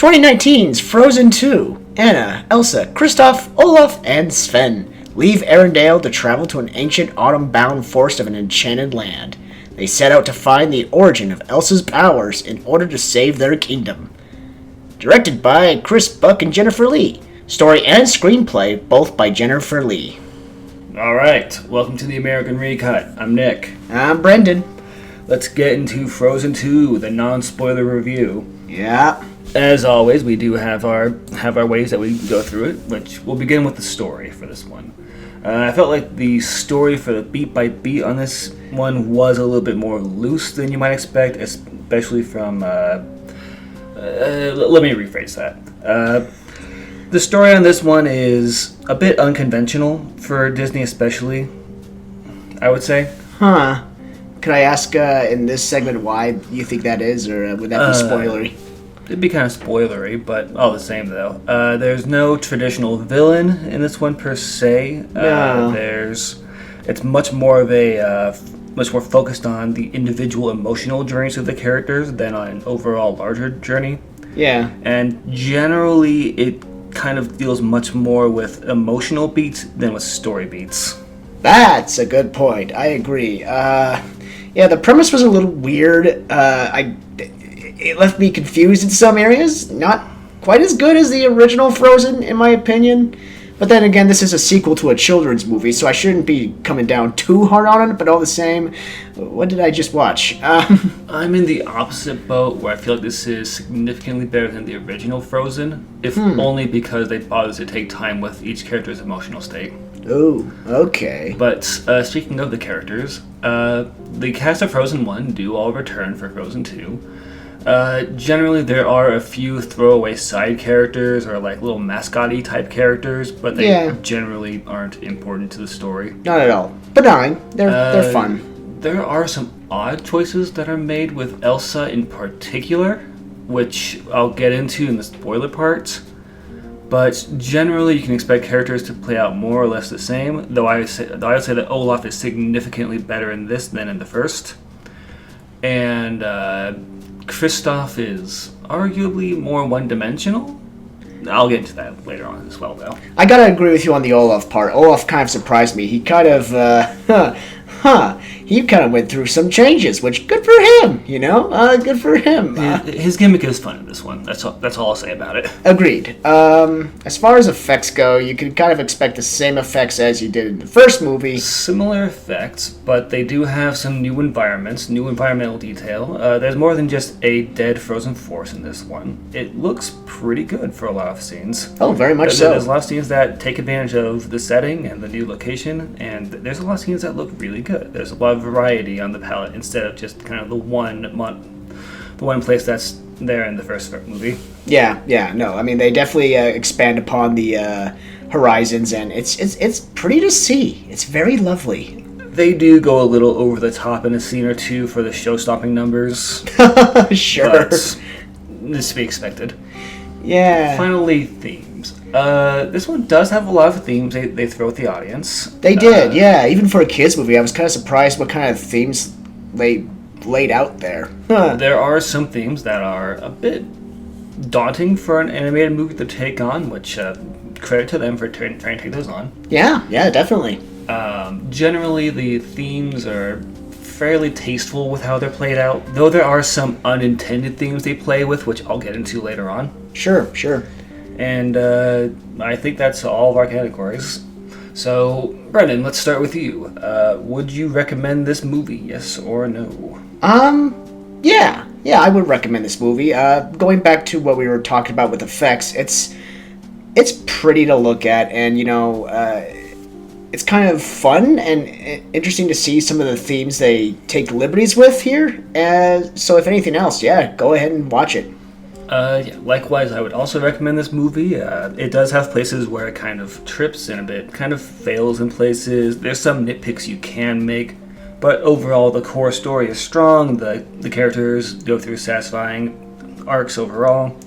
2019's Frozen 2. Anna, Elsa, Kristoff, Olaf, and Sven leave Arendelle to travel to an ancient autumn-bound forest of an enchanted land. They set out to find the origin of Elsa's powers in order to save their kingdom. Directed by Chris Buck and Jennifer Lee. Story and screenplay both by Jennifer Lee. Alright, welcome to the American Recut. I'm Nick. I'm Brendan. Let's get into Frozen 2, the non-spoiler review. Yeah. As always, we do have our ways that we go through it, which we'll begin with the story for this one. I felt like the story for the beat by beat on this one was a little bit more loose than you might expect, especially from... let me rephrase that. The story on this one is a bit unconventional for Disney especially, I would say. Huh. Could I ask in this segment why you think that is, or would that be spoilery? It'd be kind of spoilery, but all the same though. There's no traditional villain in this one per se. No. It's much more focused on the individual emotional journeys of the characters than on an overall larger journey. Yeah. And generally, it kind of deals much more with emotional beats than with story beats. That's a good point. I agree. Yeah, the premise was a little weird. It left me confused in some areas. Not quite as good as the original Frozen, in my opinion. But then again, this is a sequel to a children's movie, so I shouldn't be coming down too hard on it. But all the same, what did I just watch? I'm in the opposite boat, where I feel like this is significantly better than the original Frozen, if only because they bothered to take time with each character's emotional state. Oh, okay. But speaking of the characters, the cast of Frozen 1 do all return for Frozen 2. Generally, there are a few throwaway side characters or like little mascot-y type characters, but they generally aren't important to the story. Not at all. Benign. They're fun. There are some odd choices that are made with Elsa in particular, which I'll get into in the spoiler part. But generally, you can expect characters to play out more or less the same, though I would say that Olaf is significantly better in this than in the first. And Kristoff is arguably more one-dimensional. I'll get into that later on as well, though. I gotta agree with you on the Olaf part. Olaf kind of surprised me. He kind of, he kind of went through some changes, which good for him, you know? Good for him. His gimmick is fun in this one. That's all I'll say about it. Agreed. As far as effects go, you can kind of expect the same effects as you did in the first movie. Similar effects, but they do have some new environments, new environmental detail. There's more than just a dead frozen forest in this one. It looks pretty good for a lot of scenes. Oh, very much so. There's a lot of scenes that take advantage of the setting and the new location, and there's a lot of scenes that look really good. There's a lot of variety on the palette instead of just kind of the one place that's there in the first movie. Yeah, no, I mean, they definitely expand upon the horizons, and it's pretty to see. It's very lovely. They do go a little over the top in a scene or two for the show-stopping numbers. Sure. But this to be expected. Yeah. Finally, themes. This one does have a lot of themes they throw at the audience. They did, yeah. Even for a kids' movie, I was kind of surprised what kind of themes they laid out there. There are some themes that are a bit daunting for an animated movie to take on, which credit to them for trying to take those on. Yeah, definitely. Generally, the themes are fairly tasteful with how they're played out, though there are some unintended themes they play with, which I'll get into later on. Sure. And I think that's all of our categories. So, Brendan, let's start with you. Would you recommend this movie, yes or no? Yeah, I would recommend this movie. Going back to what we were talking about with effects, it's pretty to look at, and it's kind of fun and interesting to see some of the themes they take liberties with here. So if anything else, go ahead and watch it. Likewise, I would also recommend this movie. It does have places where it kind of trips and a bit kind of fails in places. There's some nitpicks you can make, but overall the core story is strong. The characters go through satisfying arcs overall.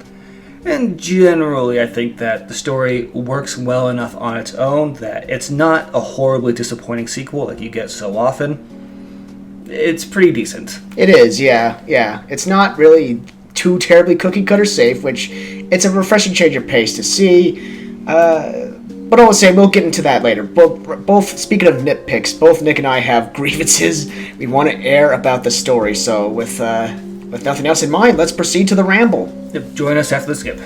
And generally, I think that the story works well enough on its own that it's not a horribly disappointing sequel like you get so often. It's pretty decent. It is, yeah. It's not really too terribly cookie-cutter safe, which it's a refreshing change of pace to see. But I will say, we'll get into that later. Both speaking of nitpicks, both Nick and I have grievances we want to air about the story, so with nothing else in mind, let's proceed to the ramble. Yep, join us after the skip.